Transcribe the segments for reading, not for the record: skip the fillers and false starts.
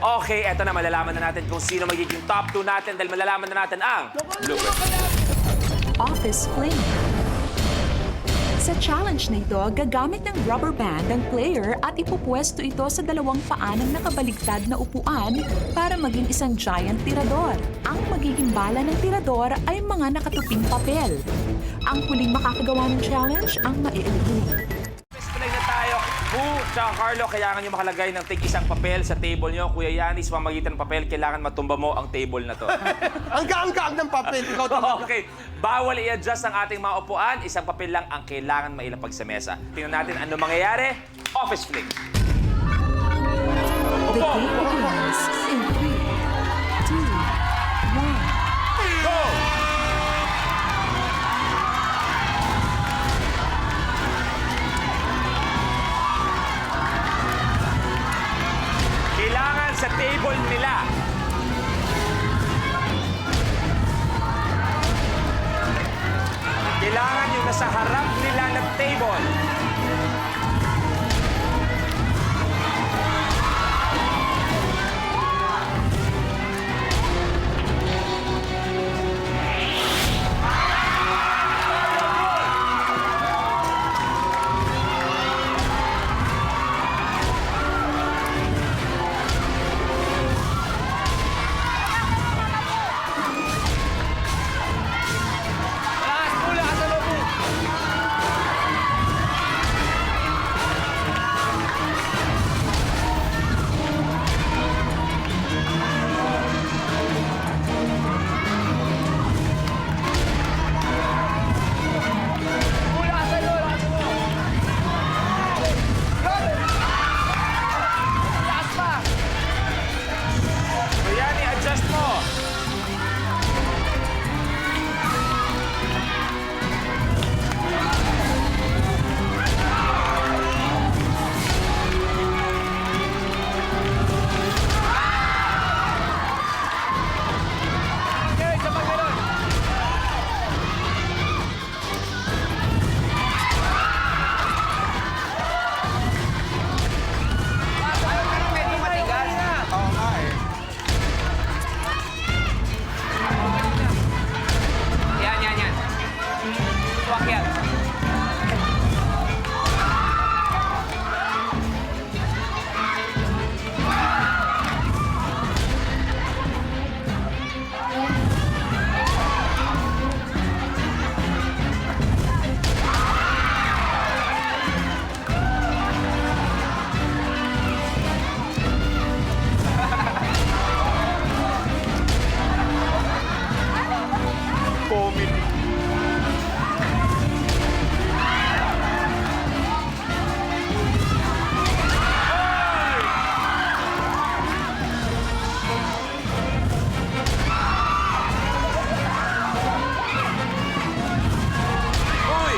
Okay, eto na, malalaman na natin kung sino magiging top 2 natin dahil malalaman na natin ang bloopers. Office Fling. Sa challenge na ito, gagamit ng rubber band ang player at ipupwesto ito sa dalawang paa ng nakabaligtad na upuan para maging isang giant tirador. Ang magiging bala ng tirador ay mga nakatuping papel. Ang huling makakagawa ng challenge ang mai-eliminate. Display na tayo. Boo, tsaka Carlo, kailangan nyo makalagay ng tig-isang papel sa table nyo. Kuya Yanis, mamagitan ng papel, kailangan matumba mo ang table na to. Ang gaang-gaang ng papel. Ikaw Okay, bawal i-adjust ang ating mga upuan. Isang papel lang ang kailangan mailapag sa mesa. Tingnan natin ano mangyayari. Office Fling. The game begins in 3, 2, 1. Go! Kailangan sa table nila. Kailangan yung nasa harap nila ng table. Ayan, i-adjust mo. Yan. Swak yan. Comedy. Uy!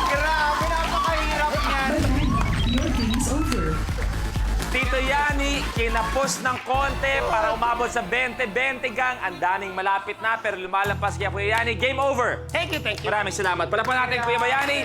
Grabe, napakahirap niyan. Your game's over. Tito Yani, kinapos ng konti para umabot sa 20-20 gang. Ang daming malapit na pero lumalampas kaya Kuya Yani. Game over. Thank you. Maraming salamat. Palapan natin Kuya Bayani.